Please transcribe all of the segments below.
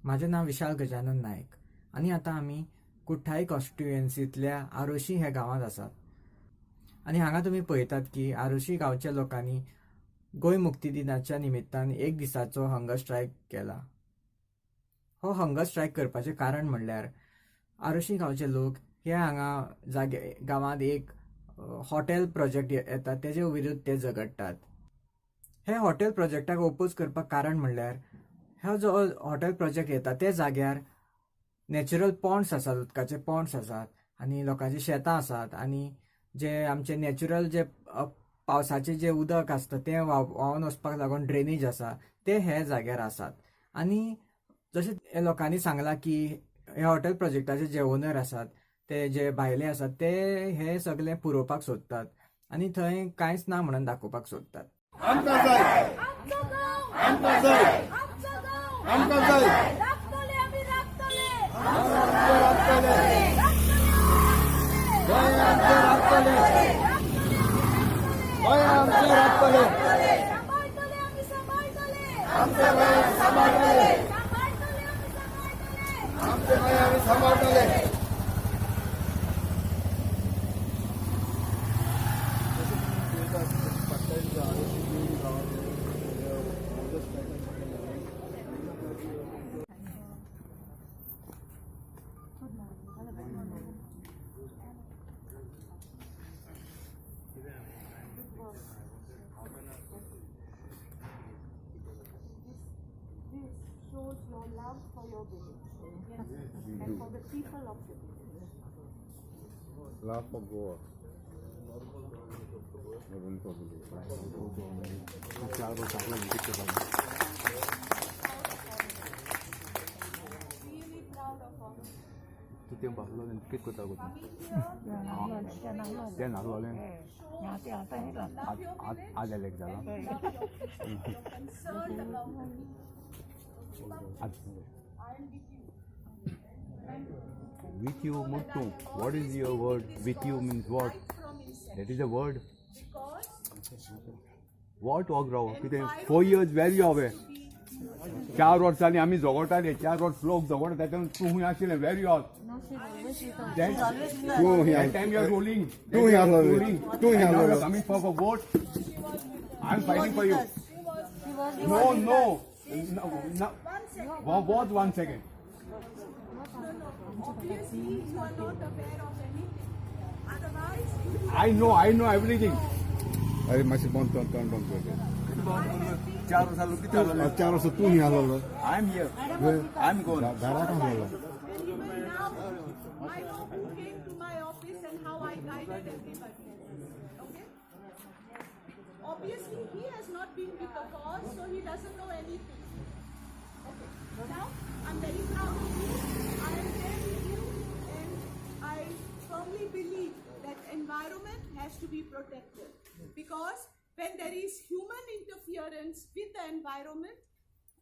माझें नाव विशाल गजानन नायक आणि आता आम्ही कुठ्ठाई कॉन्स्टिट्युएन्सींतल्या आरोशी ह्या गांवांत आसात. आणि हांगा तुम्ही पळयतात की आरोशी गांवच्या लोकांनी गोंय मुक्ती दिनाच्या निमित्तान एक दिसाचो हंगर स्ट्रायक केला. हो हंगर स्ट्रायक करपाचें कारण म्हणल्यार आरोशी गांवचे लोक हे हांगा गांवांत एक हॉटेल प्रोजेक्ट येता तेजे विरुद्ध ते झगडटात. हे हॉटेल प्रोजेक्टाक ओपोज करपाक कारण म्हणल्यार हो जो हॉटेल प्रोजेक्ट येता त्या जाग्यार नॅचरल पॉन्ड्स आसात, उदकाचे पॉन्ड्स आसात आनी लोकांची शेतां आसात आनी जे आमचे नॅचरल जे पावसाचें जे उदक आसता तें व्हांवन वचपाक लागून ड्रेनेज आसा ते हे जाग्यार आसात. आनी जशें लोकांनी सांगलां की हे हॉटेल प्रोजेक्टाचे जे ओनर आसात ते जे भायले आसात ते हे सगळें पुरोवपाक सोदतात आनी थंय कांयच ना म्हणून दाखोवपाक सोदतात. Shows your love for your village and for the people of the village. Love for Goa. Really proud of all. Kita bahlo dan kit kota kota. Dia nak lalu ni. Ada lagi dalam. You're concerned about the people. I am With you, Muttu. What is your word? With you means what? That is a word. What Ograw? 4 years where you are? 4 वर्षांनी आम्ही जगताले 4 वर्ष लोक जगत त्यातून तू हुंय आशिल्ले where you are that time you are ruling coming for a vote. I am fighting for you. No. What 1 second? Obviously, you are not aware of anything. Otherwise, I know everything. अरे मासे बंद कर 4 वर्ष लोक किती आले? 4 वर्ष तू ही आलो I am here. I am gone. गाडा का झाला even now, I know who came to my office and how I guided everybody. Okay? Obviously, he has not been with the cause, so he doesn't know anything. Okay. Now, I'm very proud of you. I am there with you, and I firmly believe that environment has to be protected. Because when there is human interference with the environment,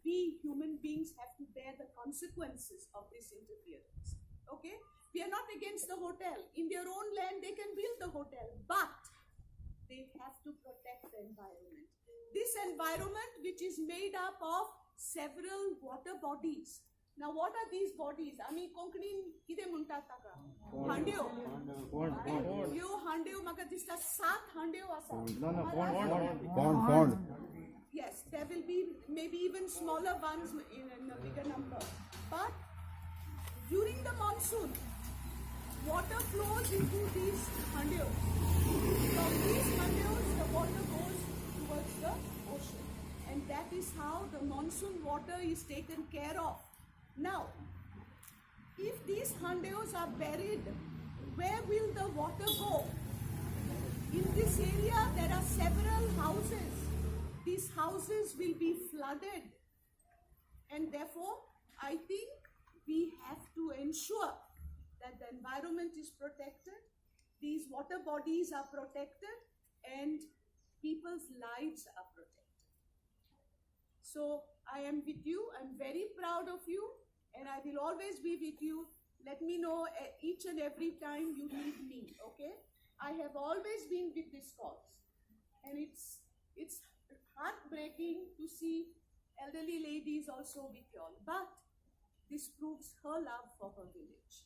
we human beings have to bear the consequences of this interference. Okay? We are not against the hotel. In their own land, they can build the hotel, but they have to protect the environment. This environment, which is made up of several water bodies. Now, what are these bodies? Ami Konkanin kide muntat taka? Handev. You handev maka dista 7 handev asa. Pond. Yes, there will be maybe even smaller ones in a bigger number. But during the monsoon, water flows into these handevs. From these handevs, the water goes towards the ocean. And that is how the monsoon water is taken care of. Now, if these handevs are buried, where will the water go? In this area, there are several houses. These houses will be flooded, and therefore I think we have to ensure that the environment is protected, these water bodies are protected, and people's lives are protected. So I am with you, I'm very proud of you, and I will always be with you. Let me know each and every time you need me, okay? I have always been with this cause, and it's heartbreaking to see elderly ladies also with you all. But This proves her love for her village.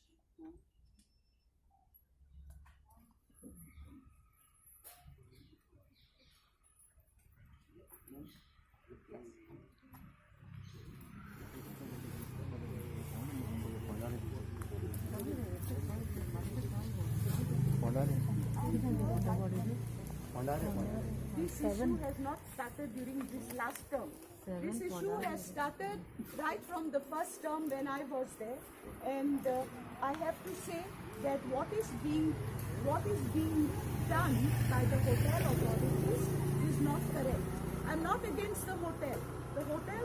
This issue has not started during this last term. This issue has started right from the first term when I was there, and I have to say that what is being done by the hotel authorities is not correct. I'm not against the hotel. The hotel,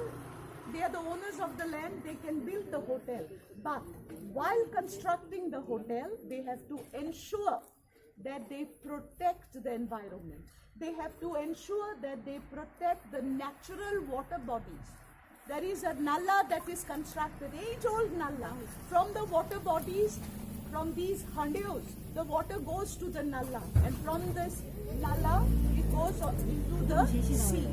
they are the owners of the land, they can build the hotel. But while constructing the hotel, they have to ensure that they protect the environment. They have to ensure that they protect the natural water bodies. There is a nalla that is constructed, age-old nalla. From the water bodies, from these handios, the water goes to the nalla. And from this nalla, it goes into the sea.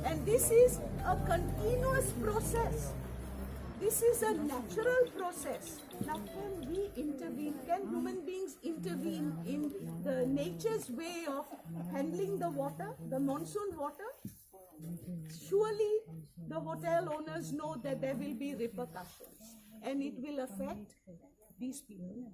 And this is a continuous process. This is a natural process. Now, can we intervene? Can human beings intervene in the nature's way of handling the water, the monsoon water? Surely the hotel owners know that there will be repercussions and it will affect these people.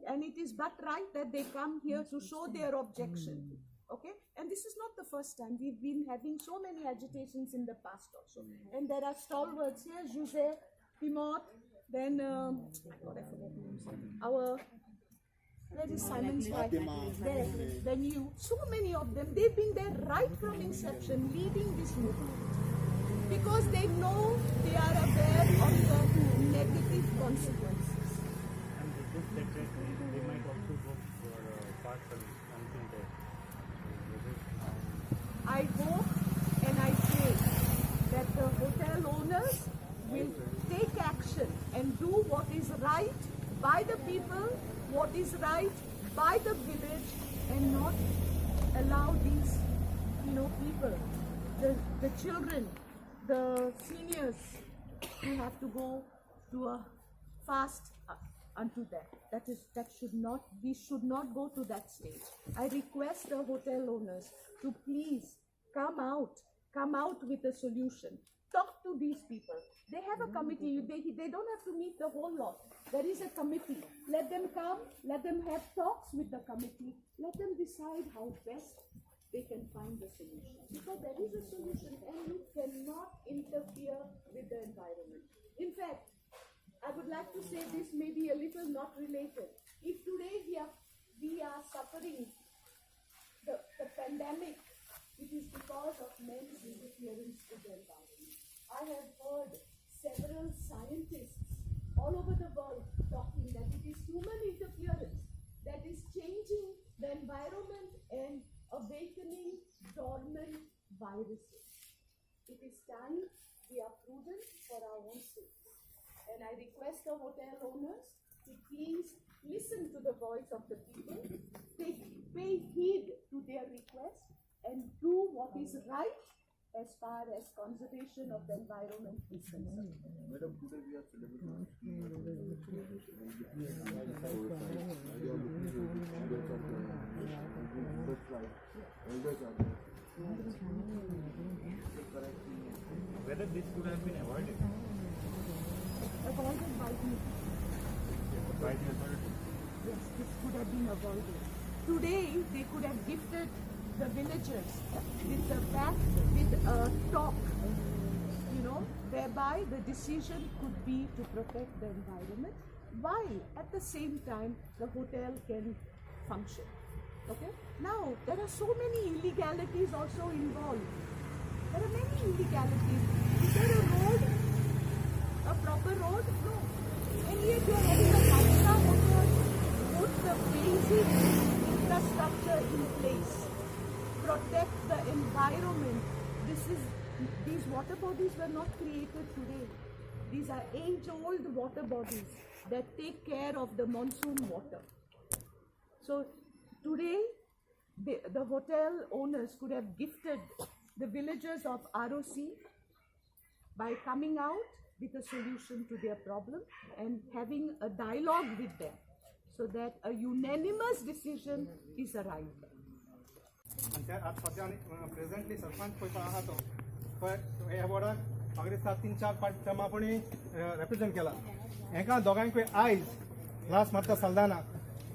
And it is but right that they come here to show their objection. Okay? And this is not the first time. We've been having so many agitations in the past also. And there are stalwarts here, Jose, Timot, then, I forget names. Where is Simon's wife? There, then you. So many of them, they've been there right from inception, leading this movement. Because they know, they are aware of the negative consequences. And with this secretary, they might also go for part of something there. I hope and I pray that the hotel owners will take action and do what is right by the people, what is right by the village, and not allow these, people, the children, the seniors, who have to go to a fast unto that. We should not go to that stage. I request the hotel owners to please come out with a solution. Talk to these people. They have a committee. They don't have to meet the whole lot. There is a committee. Let them come. Let them have talks with the committee. Let them decide how best they can find the solution. Because there is a solution and you cannot interfere with the environment. In fact, I would like to say this may be a little not related. If today we are suffering the pandemic, it is because of men's interference with the environment. I have heard several scientists all over the world talking that it is human interference that is changing the environment and awakening dormant viruses. It is time we are prudent for our own sake. And I request the hotel owners to please listen to the voice of the people, pay heed to their request, and do what is right as far as conservation of the environment is concerned. Madam, today we are celebrating whether this could have been avoided Avoided by who? by the authorities. Yes, this could have been avoided. Today, they could have gifted the villagers with a talk, whereby the decision could be to protect the environment, while at the same time the hotel can function. Okay? Now, there are so many illegalities also involved. There are many illegalities. Is there a road? A proper road? No. And yet you are having a five-star hotel. Put the basic infrastructure in place. Protect the environment. These water bodies were not created today. These are age-old water bodies that take care of the monsoon water. So today, the hotel owners could have gifted the villagers of ROC by coming out with a solution to their problem and having a dialogue with them so that a unanimous decision is arrived at. आणि त्या आज सध्या presently sarpanch पळयता आहा तो पळय ह्या बोर्डाक म्हाका दिसता 3-4 टर्म आपुणी रिप्रेझेंट केला हेका दोगांयकूय आयज लास्ट मारता सालदाना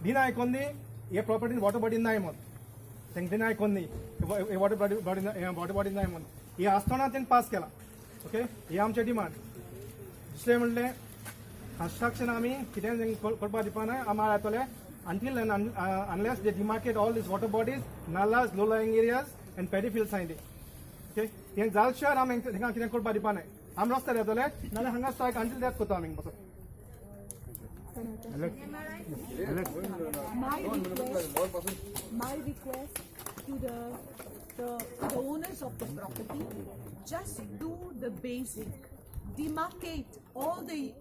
डिनाय कोन्नी हे प्रॉपर्टी वॉटर बॉडी नाय म्हण तेंक डिनाय कोन्नी हे वॉटर बॉडी नाय म्हण हे आसतना तेंन पास केला ओके हे आमचे डिमांड दुसरें म्हणलें कन्स्ट्रक्शन आमी कितें करपा दिवपाना आम्हाला येतले until and unless they demarcate all these water bodies, nalas, low-lying areas, and peripheral side. Okay? Yang Zalshar, I'm going to put Badipane. I'm lost at the left, Nalahanga strike until that's Kotaming. My request to the owners of the property, just do the basic, demarcate all the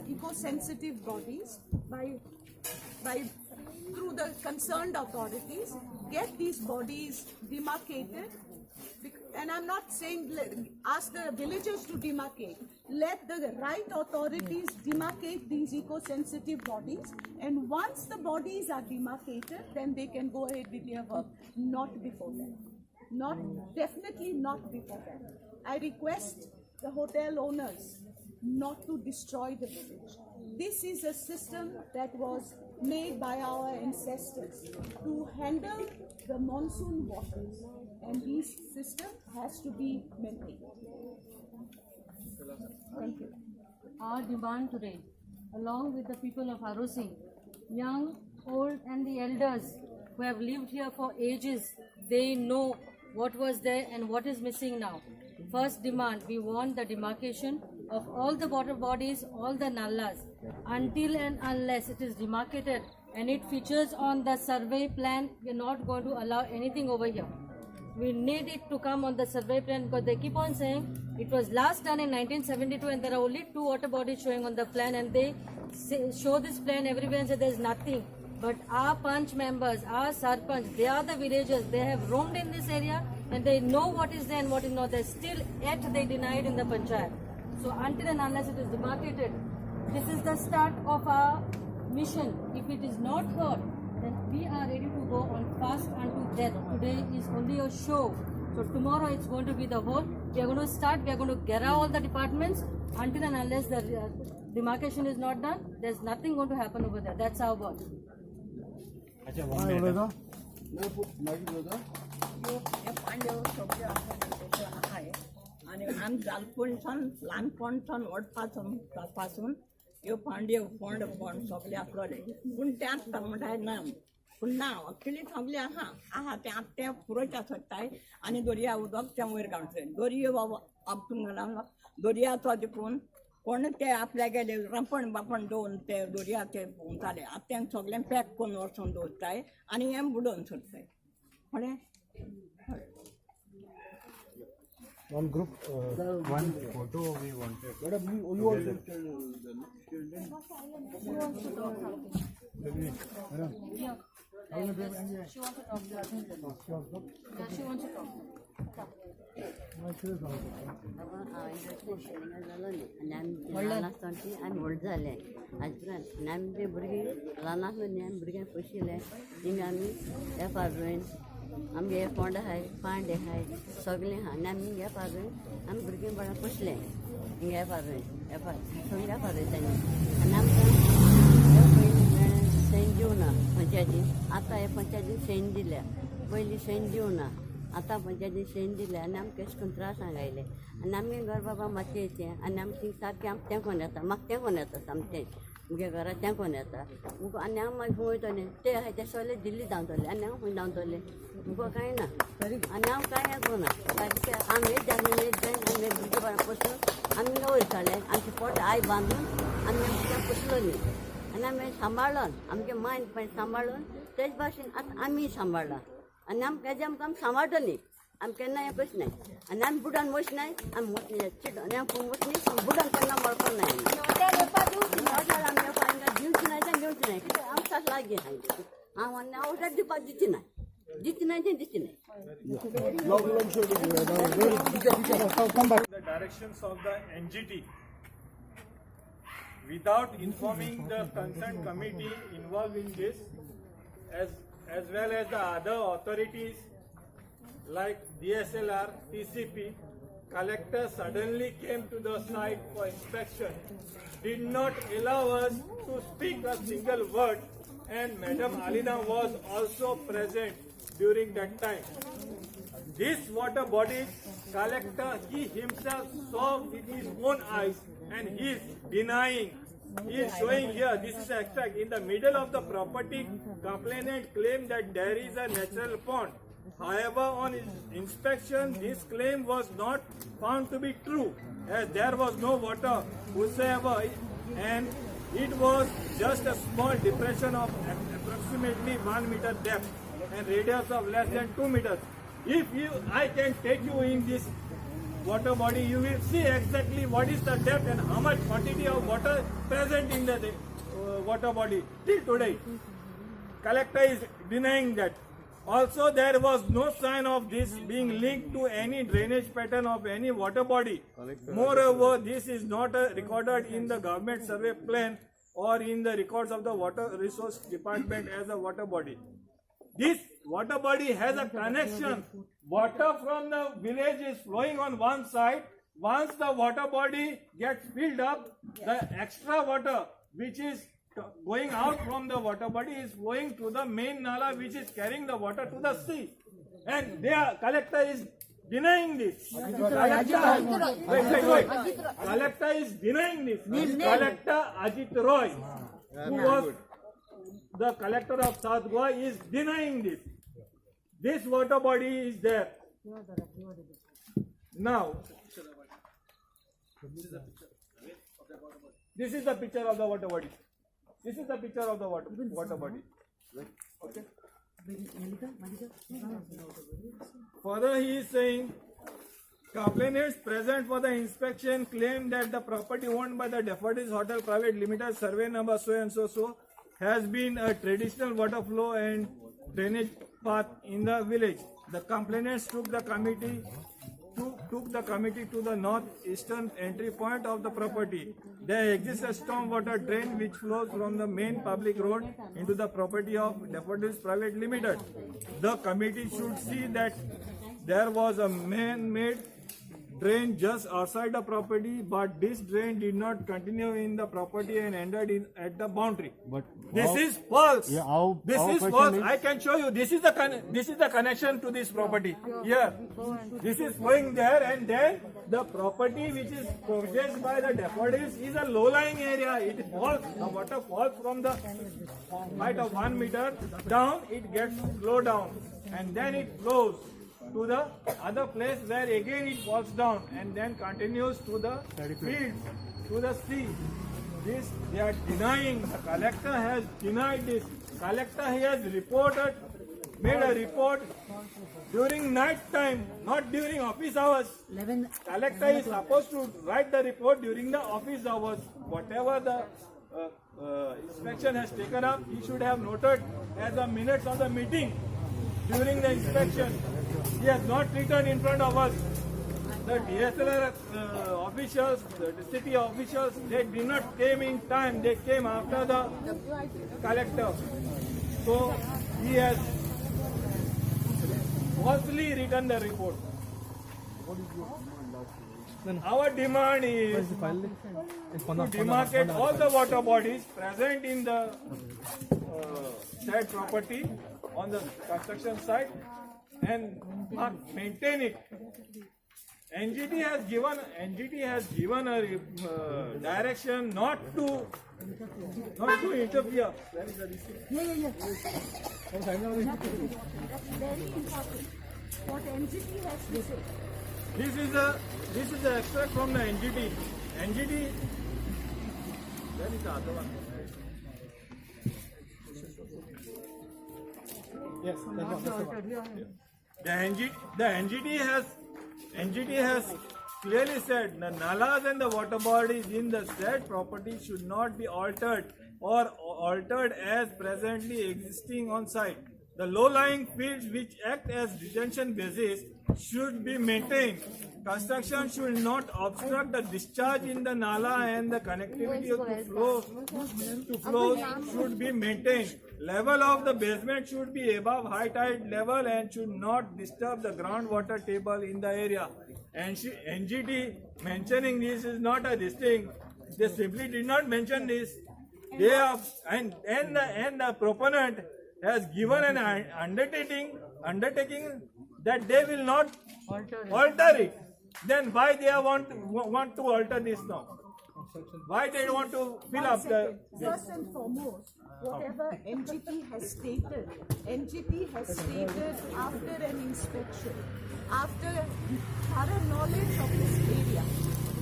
eco-sensitive bodies by through the concerned authorities, get these bodies demarcated. And I'm not saying ask the villagers to demarcate. Let the right authorities demarcate these eco-sensitive bodies. And once the bodies are demarcated, then they can go ahead with their work. Not before that. Definitely not before that. I request the hotel owners not to destroy the village. This is a system that was made by our ancestors to handle the monsoon waters, and this system has to be maintained. Thank you. Our demand today, along with the people of Arosi, young, old and the elders who have lived here for ages, they know what was there and what is missing now. First demand, we want the demarcation of all the water bodies, all the nallas, until and unless it is demarcated and it features on the survey plan. We are not going to allow anything over here. We need it to come on the survey plan because they keep on saying it was last done in 1972 and there are only 2 water bodies showing on the plan, and they show this plan everywhere and say there is nothing. But our Panch members, our Sarpanch, they are the villagers, they have roamed in this area and they know what is there and what is not there. Still yet they denied in the Panchayat. So until and unless it is demarcated, this is the start of our mission. If it is not heard, then we are ready to go on fast unto death. Today is only a show. So tomorrow it's going to be the whole. We are going to start, we are going to get out all the departments. Until and unless the demarcation is not done, there's nothing going to happen over there. That's our word. अच्छा 1 minute. आणि आम जालपणसान ल्हानपणसान व्हडपासून ह्यो पांड्यो फोंड सगळे आसलोले पूण ते आसता म्हणटाय ना पूण ना अख्खी सगळे आहा ते आतां ते पुरोयत आसताय आनी दर्या उदक ते वयर काडटले दर्यो बाबा आपटून घाला दर्याचो देखून कोण ते आपल्या गेले रंपण बापण दोन ते दर्या ते पोवताले आतां सगळें पॅक करून वचून दवरताय आनी हें बुडोवन सोडताय कळ्ळें. One group, one photo we wanted. Madam, you also tell them. She wants to talk. Yeah. She wants to talk. Yeah, she wants to talk. आमी व्हड जाले आजपर्यंत आनी आमी ते भुरगीं ल्हान आसले न्ही आमी भुरग्यांक पोशिल्ले थिंग आमी एफार रोवन आमगे फोंड आहाय पांडे आहाय सगळें आहा आनी आमी एफार रोवन आमी भुरगीं बाळां पोसलें हिंगा एफार रोवन एफार सगळें एफार रोयतालीं आनी आमकां पयलीं सैन दिवना पंचायतीन आतां हे पंचायतीन सैन दिल्या पयलीं सैन दिवना आतां पंचायतीन सैन दिल्या आनी आमकां अशें करून त्रास हांगायले आनी आमगे घर बाबा मातयेचें आनी आमी थिंग सारकें आमकां तेंकोन येता म्हाका तेंकोन येता सामकें मुगे घरा तेंकोन येता आनी हांव मागीर खंय वयतलें ते आहाय ते सगळें दिल्ली धांवतलें आनी हांव खंय धांवतलें मुगो कांय ना आनी हांव कांय हें करुना सारकें आमी जाय आमी भुरगीं बाळां पोसून आमी वयताले आमचें पोट आय बांदून आमी आमकां पोसलो न्ही आनी आमी सांबाळून आमगे मायन पळय सांबाळून तेच भाशेन आतां आमी सांबाळ्ळा आनी आमकां हेजें आमकां आमी सांबाळटलीं आमी केन्ना हें पयसनाय आनी आमी बुडान वचनाय आमी वचनाय चिड आनी आमी वचनी बुडान केन्ना मळपाक नाय हॉटेल आमी येवपाक दिवची नाय तें दिवची नाय कित्याक आमकां लागीं आहाय हांव आनी हांव हॉटेल दिवपाक दिची नाय तें दिची नाय. The directions of the NGT without informing the concerned committee involved in this, as well as the other authorities like DSLR, TCP, collector suddenly came to the site for inspection, did not allow us to speak a single word, and Madam Alina was also present during that time. This water body collector, he himself saw with his own eyes, and he is denying. He is showing here, this is extract, in the middle of the property, complainant claimed that there is a natural pond. However, on his inspection, this claim was not found to be true, as there was no water whatsoever, and it was just a small depression of approximately 1 meter depth and radius of less than 2 meters. If I can take you in this water body, you will see exactly what is the depth and how much quantity of water present in the water body till today. Collector is denying that. Also, there was no sign of this being linked to any drainage pattern of any water body. Moreover, this is not recorded in the government survey plan or in the records of the Water Resource Department as a water body. This water body has a connection. Water from the village is flowing on one side. Once the water body gets filled up, the extra water which is going out from the water body is flowing to the main nala, which is carrying the water to the sea. And their collector is denying this. Collector is denying this. Collector Ajit Roy, who was the collector of South Goa, is denying this. This water body is there. Now, this is the picture of the water body. This is the picture of the water body. Okay. Further, he is saying, complainants present for the inspection claim that the property owned by the Daffodils Hotel Private Limited, survey number so and so, has been a traditional water flow and drainage path in the village. The complainants took the committee to the northeastern entry point of the property. There exists a storm water drain which flows from the main public road into the property of Daffodils Private Limited. The committee should see that there was a man-made drain just outside the property, but this drain did not continue in the property and ended at the boundary. But this is false. Yeah, this is false. I can show you. This is the connection to this property. Here, this is flowing there, and then the property which is purchased by the Daffodils is a low-lying area. It falls. The water falls from the height of 1 meter down. It gets slow down, and then it flows to the other place where again it falls down and then continues to the field, to the sea. This they are denying. The collector has denied this. Collector has made a report during night time, not during office hours. Collector is supposed to write the report during the office hours. Whatever the inspection has taken up, he should have noted as the minutes of the meeting during the inspection. He has not written in front of us. The DSLR officials, the city officials, they did not came in time. They came after the collector. So he has falsely written the report. Our demand is to demarcate all the water bodies present in the said property on the construction site and maintain it. NGT has given a direction not to interfere. Where is the receipt? Very important. What NGT has to say. This is the extract from the NGT. NGT. Where is the other one? Yes, the NGT has clearly said the nalas and the water bodies in the said property should not be altered or altered as presently existing on site. The low-lying fields which act as detention bases should be maintained. Construction should not obstruct the discharge in the nala, and the connectivity to flows should be maintained. Level of the basement should be above high tide level and should not disturb the groundwater table in the area. And NGT mentioning this is not a distinct. They simply did not mention this. They have, and the proponent has given an undertaking that they will not alter it. Then why they want to alter this now? Why they want to fill up the? First and foremost, whatever NGT has stated after an inspection, after thorough knowledge of this area,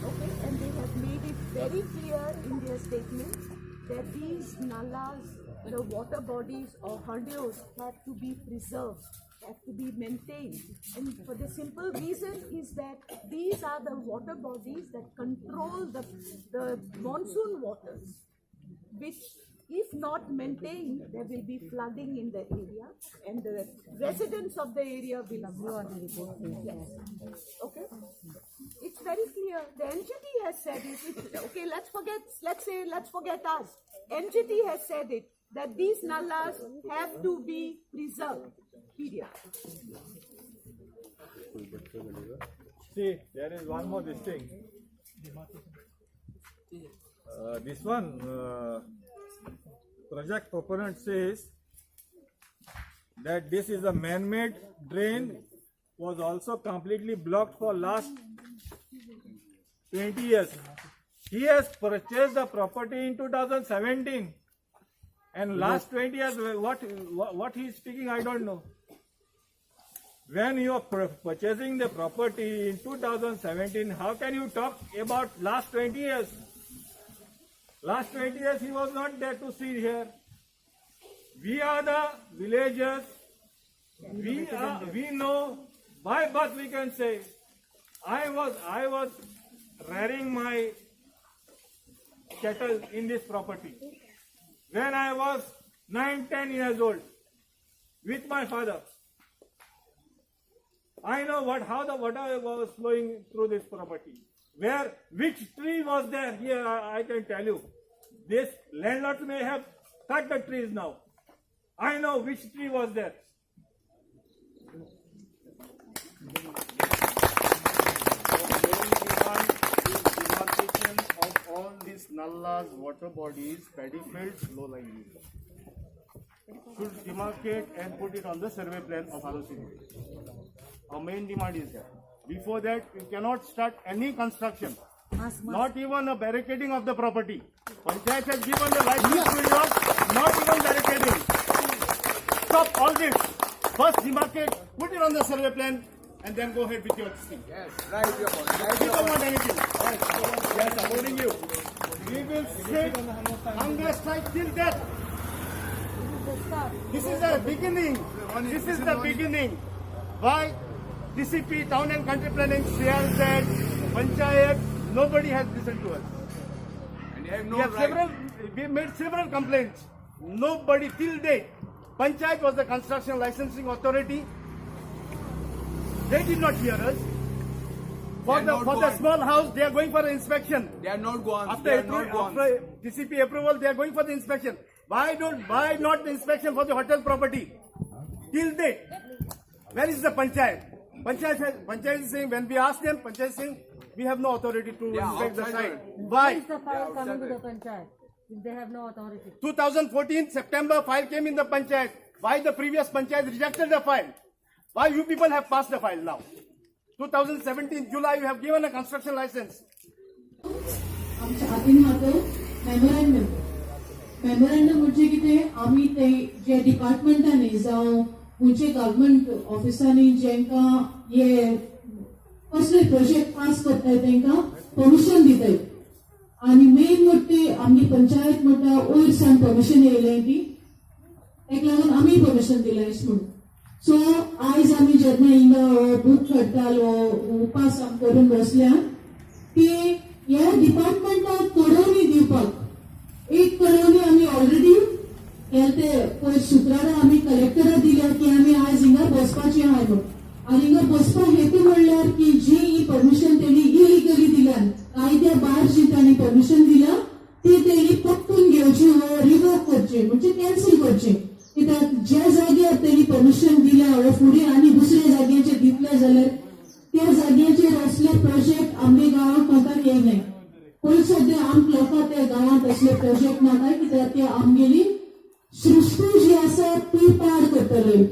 okay, and they have made it very clear in their statement that these nalas, the water bodies or handios have to be preserved, have to be maintained. And for the simple reason is that these are the water bodies that control the monsoon waters, which if not maintained, there will be flooding in the area and the residents of the area will suffer. Yes. Okay? It's very clear. The NGT has said it. Okay, let's forget us. NGT has said it, that these nalas have to be preserved. Period. See, there is one more this thing. This one, project proponent says that this is a man-made drain, was also completely blocked for last 20 years. He has purchased the property in 2017, and last 20 years, what he is speaking, I don't know. When you are purchasing the property in 2017, how can you talk about last 20 years? Last 20 years he was not there to see here. We are the villagers. We know by birth, we can say. I was rearing my cattle in this property when I was 9-10 years old with my father. I know how the water was flowing through this property. Which tree was there here, I can tell you. This landlords may have cut the trees now. I know which tree was there. Demarcation of all these nallas, water bodies, paddy fields, low-lying areas. Should demarcate and put it on the survey plan of ROC. Our main demand is that. Before that, we cannot start any construction, not even a barricading of the property. Panchayat has given the license period, not even barricading. Stop all this. First demarcate, put it on the survey plan, and then go ahead with your thing. Yes, right. We don't want anything. Yes, according you. We will sit hunger strike till death. This is the beginning. This is the beginning. Why? DCP, Town and Country Planning, CRZ, Panchayat, nobody has listened to us. And we made several complaints. Nobody till date. Panchayat was the construction licensing authority. They did not hear us. For the small house, they are going for the inspection. They are not gone. After DCP approval, they are going for the inspection. Why not the inspection for the hotel property? Till date. Where is the Panchayat? Panchayat is saying, when we ask them, Panchayat is saying, we have no authority to inspect the site. Why? Why is the file coming to the panchayat if they have no authority? 2014, September, file came in the Panchayat. Why the previous Panchayat rejected the file? Why you people have passed the file now? 2017, July, you have given a construction license. आमच्या हातीन मात्र memorandum म्हणजे कितें आमी ते जे डिपार्टमेंटांनी जावं खंयचे government ऑफिसांनी जेंकां हे कसले प्रोजेक्ट पास करताय तांकां परमिशन दिताय आनी मेन म्हणटे आमची पंचायत म्हणटा वयर सावन परमिशन येयलें ती ताका लागून आमी परमिशन दिलें अशें म्हणून सो आयज आमी जेन्ना हिंगा भूक हडताल उपास करून बसल्या ती ह्या डिपार्टमेंटाक कळवणी दिवपाक एक कळवणी आमी ऑलरेडी ते पयर शुक्रारा आमी कलेक्टराक दिल्या की आमी आज हिंगा बसपाचें आहा म्हणून आनी हिंगा बसपाक करचे म्हणजे कॅन्सल करचे कित्याक ज्या जाग्यार तेणी परमिशन दिल्या वा फुडें आनी दुसऱ्या जाग्याचेर दितले जाल्यार त्या जाग्याचेर असले प्रोजेक्ट आमच्या गांवांत कोंताक येयनाय. पयलीं सद्या आमच्या लोकांक त्या गांवांत असले प्रोजेक्ट नाकाय कित्याक ते आमगेली सृष्टी जी आसा ती पाड करतले.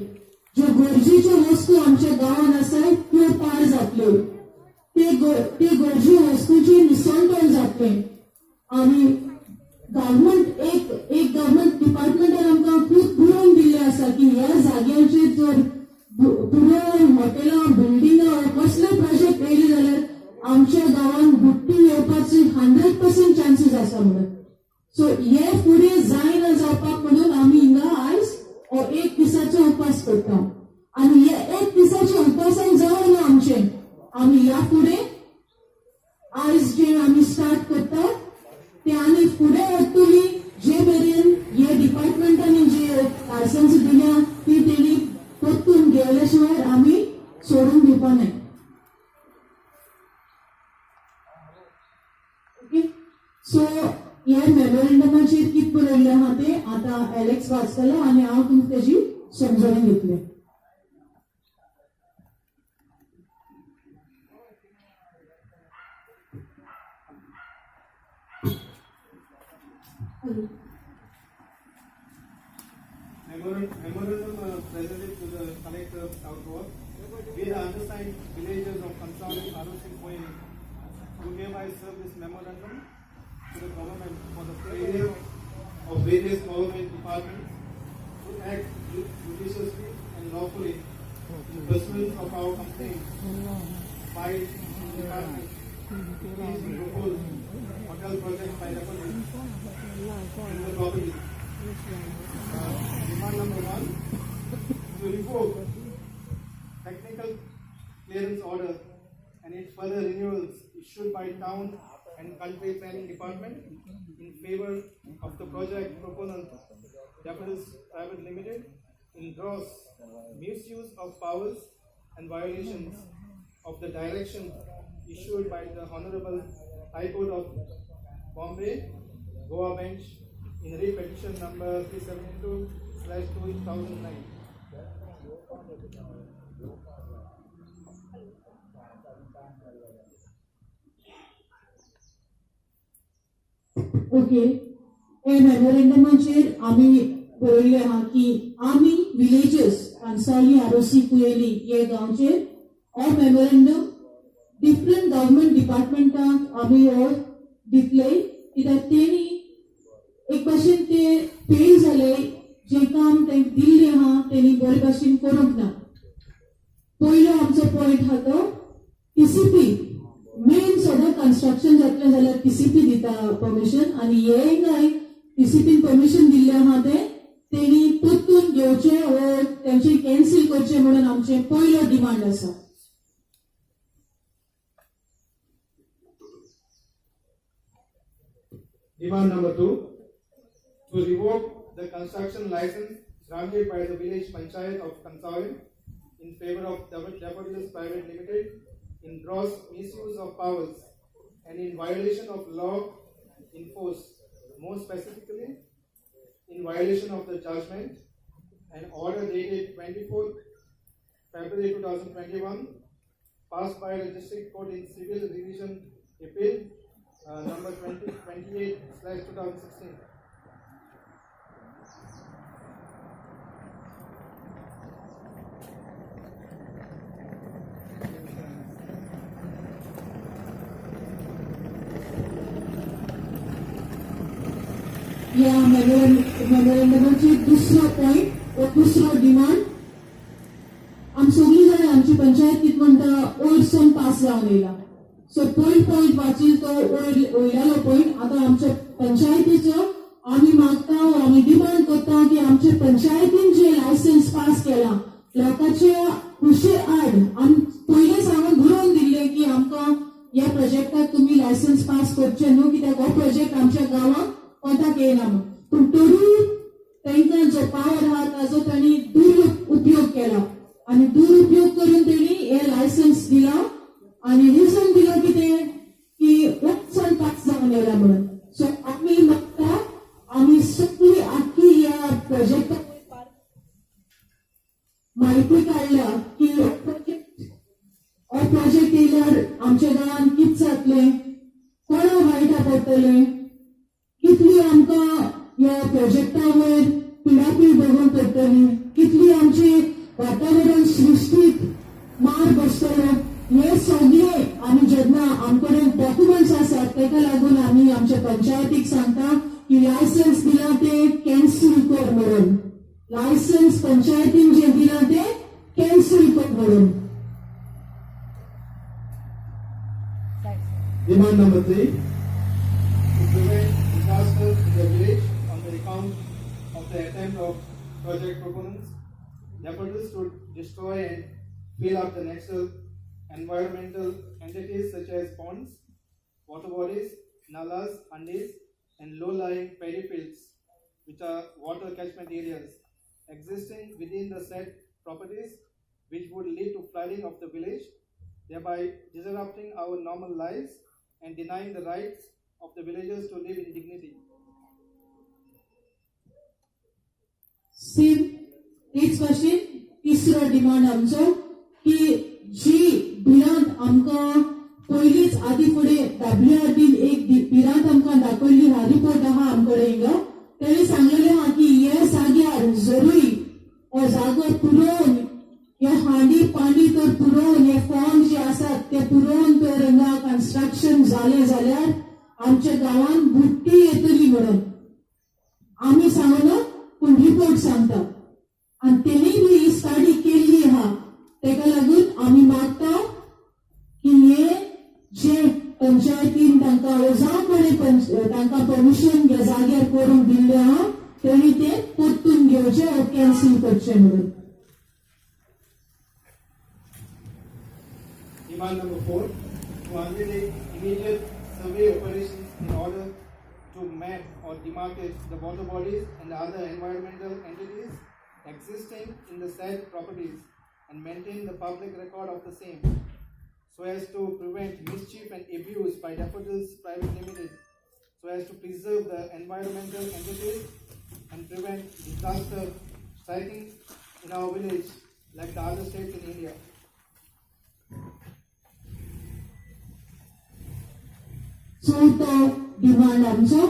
ज्यो गरजेच्यो वस्तू आमच्या गांवांत आसात त्यो पाड जातल्यो. ते गरजे वस्तूंची निसंतण जातले. आनी गव्हर्मेंट एक गव्हर्मेंट डिपार्टमेंटान आमकां खूब बरोवन दिल्लें आसा की ह्या जाग्यांचेर जर पुराय हॉटेलां बिल्डिंगां कसले प्रोजेक्ट येयले जाल्यार आमच्या गांवांत बुट्टी येवपाची 100% चान्सीस आसा म्हणून. सो हे फुडें जायना जावपाक म्हणून आमी हिंगा आयज एक दिसाचो उपास करता. आनी हे एक दिसाच्या उपासान जावना आमचे. आमी ह्या फुडें आयज जे आमी स्टार्ट करता ते आनी फुडें येतली जे मेरेन हे डिपार्टमेंटांनी जे लायसन्स दिल्या ती तेणी परतून घेतल्या शिवाय आमी सोडून दिवपा नाय. ओके सो ह्या मेमोरेंडमाचेर कितें बरयल्लें आहा ते आतां एलेक्स वाचतलो आनी हांव तुमकां तेजी समजून घेतलें. Memorandum presented to the collector of Southwark. We the undersigned villagers of Kansauli, Arus and Koyeni do hereby serve this memorandum to the government for the failure of various government departments to act judiciously and lawfully in pursuance of our complaint filed in the department. Please propose hotel project by the police in the property. Demand number 1, to revoke technical clearance order and its further renewals issued by Town and Country Planning Department in favor of the project proponent, Japanese Private Limited, in gross misuse of powers and violations of the direction issued by the Honorable High Court of Bombay, Goa Bench, in re-petition number 372/2009. Okay हे मेमोरेंडमाचेर आमी बरयल्लें आहा की आमी villagers Cansaulim Arossim कुयेली हे गांवचेर हो memorandum different government डिपार्टमेंटांक आमी हो दितले कित्याक तेणी एक भाशेन ते फेल जाले. जे काम तांकां दिल्लें आहा तेणी बरे भाशेन करूंक ना. पयलो आमचो पॉयंट आहा तो टीसीपी. मेन सदां कन्स्ट्रक्शन जातलें जाल्यार टीसीपी दिता परमिशन आनी हेय नाय टीसीपीन परमिशन दिल्लें आहा ते तेणी परतून घेवचें वा तेंचे कॅन्सील करचें म्हणून आमचें पयलो डिमांड आसा. Demand number 2, to revoke the construction license granted by the village panchayat of Kansauli in favor of Japanese Private Limited in gross misuse of powers and in violation of law in force, more specifically in violation of the judgment and order dated 24th February 2021 passed by the District Court in Civil Division Appeal number 2028/2016. या मेमोरेंडमाचे दुसरो point व दुसरो demand आम सगळी जाणां आमची पंचायत कितें म्हणटा ओल्ड सॉंग पास जावन येयला. सो पॉइंट वाचील तो वयल्यालो पॉइंट आतां आमच्या पंचायतीचो आमी मागता वा आमी डिमांड करता की आमच्या पंचायतीन जे लायसन्स पास केला लोकांच्या खुशे आड आमी पयले सांगून बरोवन दिल्ले की आमकां ह्या प्रोजेक्टाक तुमी लायसन्स पास करचे न्हू कित्याक हो प्रोजेक्ट आमच्या गांवांत कोंताक येयना म्हणून. पूण तरी तांकां जो पावर आहा ताजो तांणी दुरुपयोग केला आनी दुरुपयोग करून तेणी हे लायसन्स दिला आनी रिझन दिला कितें की उत्सव पास जावन येयला म्हणून. सो आमी मागता आमी सगळी आख्खी प्रोजेक्ट माहिती काढल्या की हो प्रोजेक्ट येयल्यार आमच्या गांवांत कितें जातलें, कोणा वायटा पडटलें, कितली आमकां ह्या प्रोजेक्टा वयर पिडापीड भोगूंक पडटली, कितली आमची वातावरण सृश्टीक मार बसतलो, हे सगळे आमी जेन्ना आमकडे डॉक्युमेंट्स आसात तेका लागून आमी आमच्या पंचायतीक सांगता की लायसन्स दिला ते कॅन्सल कर म्हणून, लायसन्स पंचायतीन जे दिला ते कॅन्सल कर म्हणून. Demand number 3, to prevent disaster in the village on the account of the attempt of project proponents, the efforts to destroy and fill up the natural environmental entities such as ponds, water bodies, nalas, andis, and low-lying paddy fields, which are water catchment areas existing within the said properties, which would lead to flooding of the village, thereby disrupting our normal lives and denying the rights of the villagers to live in dignity. Same तेच भाशेन तिसरो demand आमचो की जी बिरांत आमकां पयलींच आदी फुडें WRDन एक बिरांत आमकां दाखयल्ली हा रिपोर्ट आहा आमकडे हिंगा, तेणी सांगलेलें आहा की हे जाग्यार जरूय हो जागो पुरोवन हे हांडी पांडी तर पुरोवन हे फॉर्म जे आसात ते पुरोवन तर हिंगा कन्स्ट्रक्शन जालें जाल्यार आमच्या गांवांत बुट्टी येतली म्हणून आमी सांगना पूण रिपोर्ट सांगता आनी तेणी बी ही स्टडी केल्ली आहा. तेका लागून आमी मागता की हे जे पंचायतीन तांकां जावं तांकां परमिशन ह्या जाग्यार करूंक दिल्लें आहा तेणी ते परतून घेवचें वा कॅन्सल करचें म्हणून. Demand number 4, to undertake immediate survey operations in order to map or demarcate the water bodies and other environmental entities existing in the said properties and maintain the public record of the same, so as to prevent mischief and abuse by Daffodils Private Limited, so as to preserve the environmental entities and prevent disaster striking in our village like the other states in India. चवथो demand आमचो,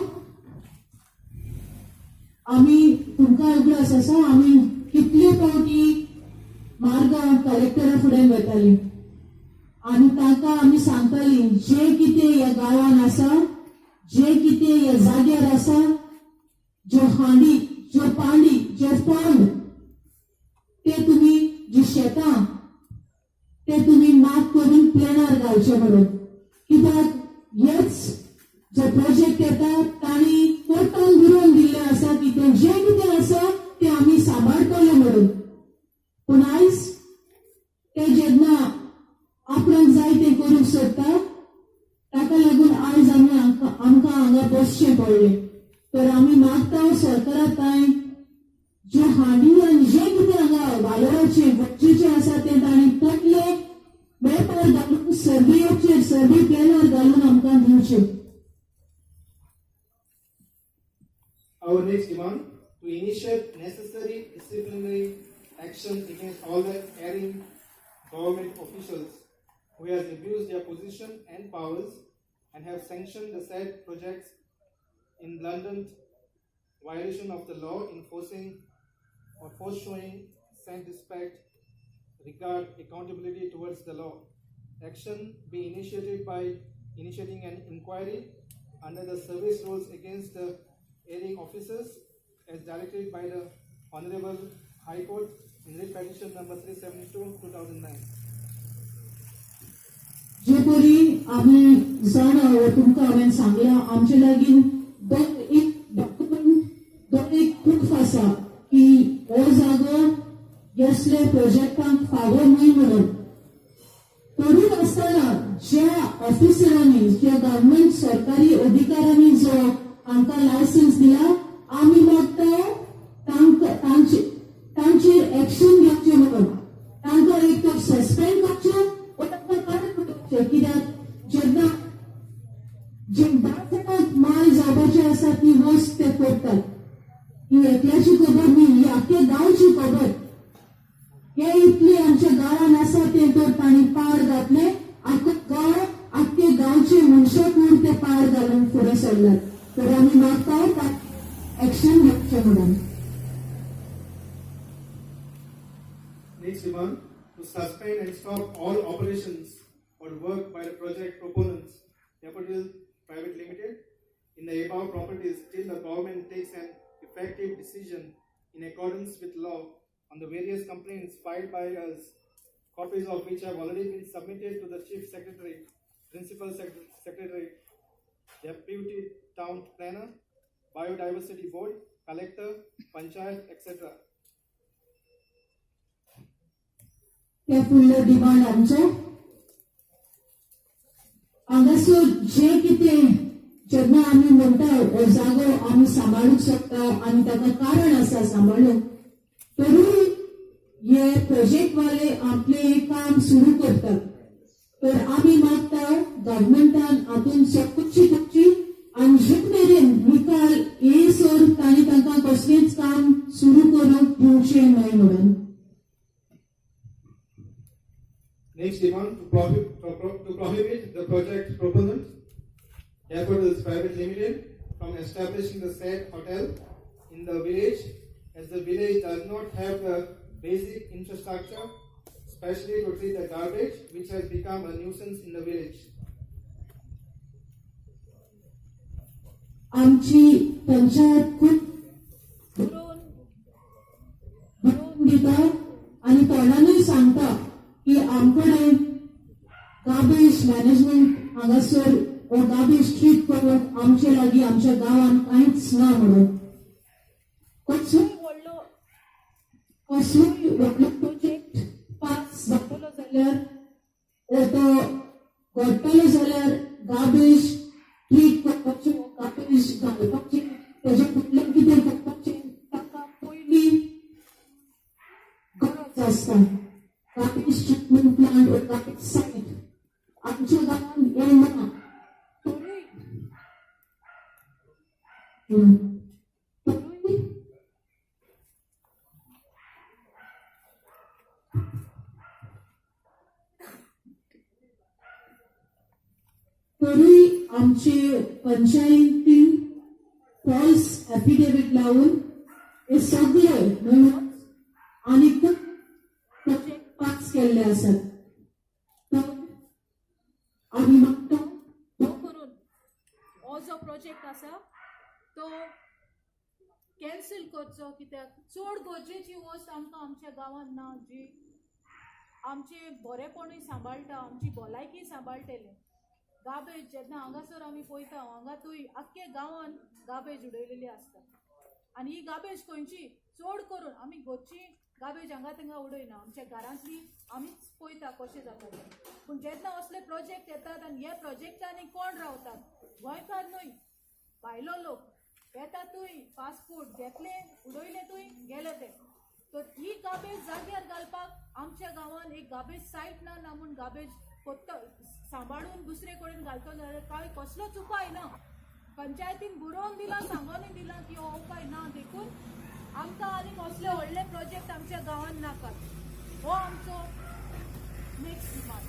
आमी तुमकां उगडास आसा आमी कितले फावटी मार्गांव कलेक्टरा फुडें वतालीं आनी तांकां आमी सांगतालीं जे कितें ह्या गांवांत आसा, जे कितें ह्या जाग्यार आसा, ज्यो हांडी, ज्यो पांडी, जे फंड ते तुमी जी शेतां ते तुमी माग करून प्लॅनार घालचे म्हणून, कित्याक हेच जे प्रोजेक्ट येता तांणी कोर्टान बरोवन दिल्ले आसा की ते जे कितें आसा ते आमी सांबाळटले म्हणून, पूण आयज ते जेन्ना आपणाक जाय तें करूंक सोदता ताका लागून आयज आमकां हांगा बसचें पडलें. तर आमी मागता सरकारा तांय जे हांडी आनी जे कितें हांगा वालोराचें गरजेचें आसा तें तांणी पटले पेपर घालून सर्वे प्लॅनार घालून आमकां दिवचें. Our next demand, to initiate necessary disciplinary action against all the erring government officials who have abused their position and powers and have sanctioned the said projects in blatant violation of the law, enforcing or foreshowing said respect, regard, accountability towards the law. Action be initiated by initiating an inquiry under the service rules against the erring officers as directed by the Honorable High Court in writ petition number 372/2009. जे परी आमी जाण तुमकां हांवें सांगलां आमचे लागीं एक document एक प्रूफ आसा की हो जागो असले प्रोजेक्टांक फावो न्हय म्हणून. तरी आसतना ज्या ऑफिसरांनी ज्या गव्हर्नमेंट सरकारी अधिकाऱ्यांनी जो आमकां लायसन्स दिला आमी मागता तांचेर एक्शन घेवचें म्हणून, तांकां एक तर सस्पेंड करचें वा तांकां कडक करचें, कित्याक जेन्ना जे बाजारांत माल जावपाचे आसा ती वस्त ते करतात. ही एकल्याची खबर न्ही, ही आख्या गांवची खबर. हे इतले आमच्या गांवांत आसा ते तर तांणी पाड घातले. आख्खे गांवचे मनशाक म्हूण ते पाड घालून फुडें सरल्यात. तर आमी मागता एक्शन घेवचें म्हणून. Next demand to suspend and stop all operations or work by the project proponents, Daffodil Private Limited, in the above properties till the government takes an effective decision in accordance with law on the various complaints filed by us, copies of which have already been submitted to the Chief Secretary, Principal Secretary, Deputy Town Planner, Biodiversity Board, Collector, Panchayat, etc. ते फुडलो demand आमचो. हांगासर जे कितें जेन्ना आमी म्हणटा हो जागो आमी सांबाळूंक शकता आनी ताका कारण आसा सांबाळूंक, तरूय हे प्रोजेक्ट वाले आपले काम सुरू करतात. तर आमी मागता गव्हर्मेंटान हातून चौकशी करची आनी जित मेरेन निकाल येसर तांणी तांकां कसलेंच काम सुरू करूंक दिवचें न्हय म्हणून. Next demand to prohibit the project proponent, Daffodil Private Limited, from establishing the said hotel in the village, as the village does not have the basic infrastructure, especially to treat the garbage, which has become a nuisance in the village. आमची पंचायत खूप बरोवन दिता आनी तोंडानूय सांगता की आमकडे garbage management हांगासर हो garbage treat करप आमचे लागीं आमच्या गांवांत कांयच ना म्हणून. कसलोय व्हडलो प्रोजेक्ट पास जातलो जाल्यार तो घडटलो जाल्यार गार्बेज ट्रीट करपाचो, गार्बेज घालपाचे, तेजे फुडलें कितें करपाचें ताका पयलीं गरज आसता. Garbage treatment plant or garbage site. आमच्या गावात हे ना. तरूय आमचे पंचायतीन फॉल्स एफिडेविट लावून हे सगळे म्हणून आनी प्रोजेक्ट पास केल्ले आसात. तर आमी मागता हो करून हो जो प्रोजेक्ट आसा तो कॅन्सल करचो, कित्याक चड गरजेची वस्त आमकां आमच्या गांवांत ना जी आमचे बरेपणूय सांबाळटा, आमची भलायकी सांबाळटले. गार्बेज जेन्ना हांगासर आमी पळयता हांगातूय आख्खे गांवांत गार्बेज उडयलेली आसता आनी ही गार्बेज खंयची चड करून आमी घरची गार्बेज हांगा थिंगा उडयना, आमच्या घरांतली आमीच पळयता कशें जाता तें. पूण जेन्ना असले प्रोजेक्ट येतात आनी ह्या प्रोजेक्टांनी कोण रावतात, गोंयकार न्हय भायलो लोक येतातूय, पासपोर्ट घेतले उडयलेतूय गेले ते. तर ही गार्बेज जाग्यार घालपाक आमच्या गांवांत एक गार्बेज सायट ना म्हूण गार्बेज सांबाळून दुसरे कडेन घालतो जाल्यार काय कसलोच उपाय ना. पंचायतीन बरोवन दिला, सांगून दिला की हो उपाय ना, देखून आमकां आनी कसले व्हडले प्रोजेक्ट आमच्या गांवांत नाकात. हो आमचो next demand.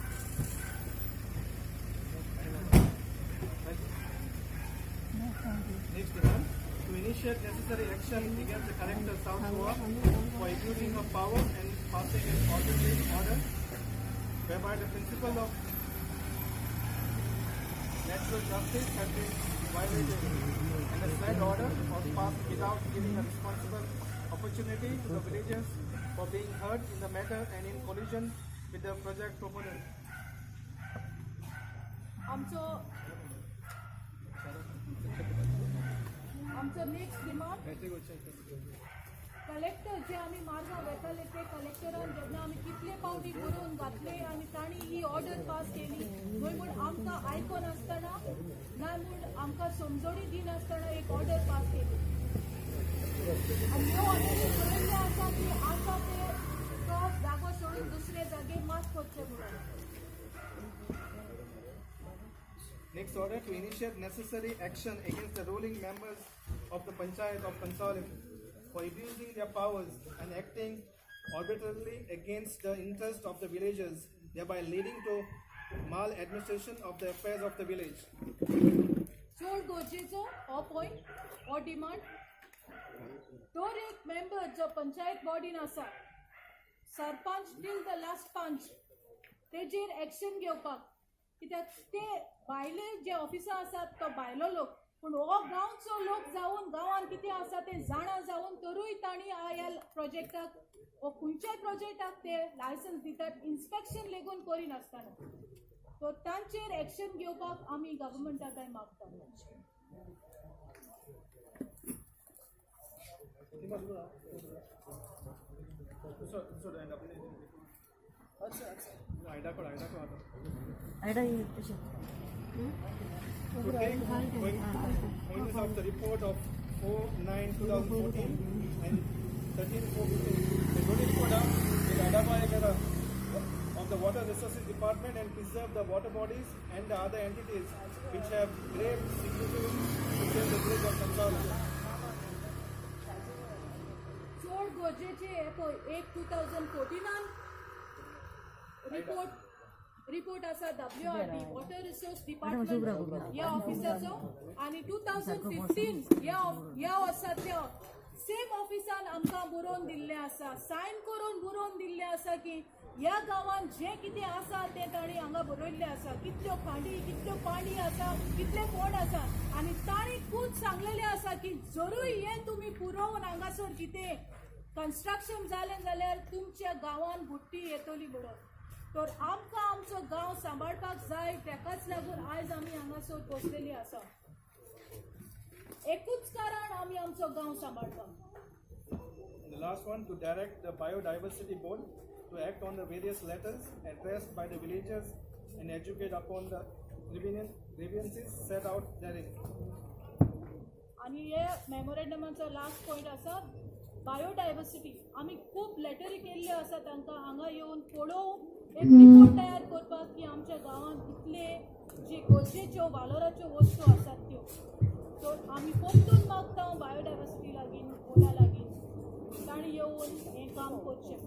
Next demand to initiate necessary action against the Collector South Goa for abusing of power and passing an arbitrary order whereby the principle of natural justice has been violated, and the said order was passed without giving a responsible opportunity to the villagers for being heard in the matter and in collision with the project proponent. आमचो next demand collector जे आमी मार्गां वेताले ते कलेक्टरान जेन्ना आमी कितले पावटी बरोवन घातले आनी तांणी ही ऑर्डर पास केली, थंय म्हूण आमकां आयको नासतना ना म्हूण आमकां समजणी दिनासतना एक ऑर्डर पास केली आनी ह्यो ऑर्डरी बरयल्ले आसा की आसा ते तो जागो सोडून दुसरे जागेर मात करचे म्हणून. Next order to initiate necessary action against the ruling members of the Panchayat of Consolidation for abusing their powers and acting arbitrarily against the interest of the villagers, thereby leading to maladministration of the affairs of the village. चड गरजेचो हो point हो demand दर एक member जो पंचायत बॉडीन आसा sarpanch till the last पंच तेजेर action घेवपाक कित्याक ते भायले जे ऑफिसर आसात तो भायलो लोक पूण हो गांवचो लोक जावन गांवान कितें आसा ते जाणा जावन तरूय तांणी ह्या प्रोजेक्टाक वो खंयच्याय प्रोजेक्टाक ते लायसन्स दितात इन्स्पेक्शन लेगून करिनासतना तो तांचेर एक्शन घेवपाक आमी गव्हर्मेंटाक मागतात Findings of the report of 4/9/2014 and 13/4/15. The notice order will identify of the Water Resources Department and preserve the water bodies and the other entities which have grave significance to save the village of Kansala. चड गरजेचे हे पळय 1/2014 report आसा WRD water resource department ह्या ऑफिसाचो आणि 2015 ह्या वर्साच्या same ऑफिसान आमकां बरोवन दिल्ले आसा सायन करून बरोवन दिल्ले आसा की ह्या गांवान जे कितें आसा ते तांणी हांगा बरयल्ले आसा कितल्यो खांडी कितल्यो पाणी आसा कितले कोण आसा आणि तांणी खूब सांगलेले आसा की जरूय हे तुमी पुरोवन हांगासर कितें कन्स्ट्रक्शन जालें जाल्यार तुमच्या गांवान बुट्टी येतली बरोबर तर आमकां आमचो गांव सांबाळपाक जाय तेकाच लागून आयज आमी हांगासर पोसलेली आसा एकूच कारण आमी आमचो गांव सांबाळपाक. The last one, to direct the Biodiversity Board to act on the various letters addressed by the villagers and educate upon the grievances set out therein. आणि हे मेमोरेंडमाचो लास्ट पॉइंट आसा बायोडायवर्सिटी आमी खूब लेटरी केल्ल्यो आसा तांकां हांगा येवन पळोवन एक रिपोर्ट तयार करपाक की आमच्या गांवांत कितले जे गरजेच्यो वालोराच्यो वस्तू आसात त्यो तर आमी परतून मागता बायोडायवर्सिटी लागीं कोणा लागीं तांणी येवन हें काम करचें.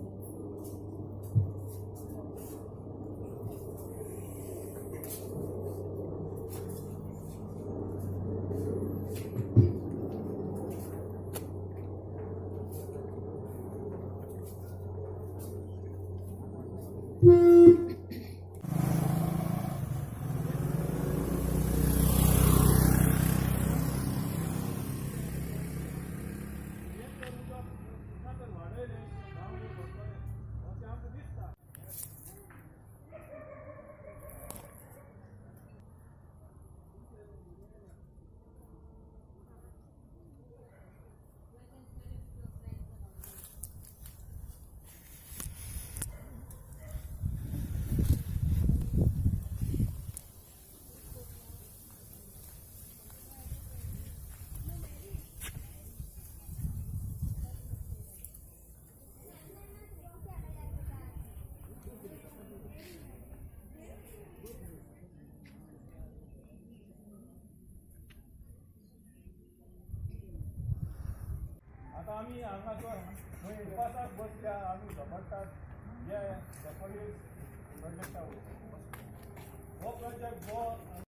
आता आम्ही हांगासर उपासाक बसल्या आमी झगडटात जे प्रोजेक्टा हो प्रोजेक्ट जो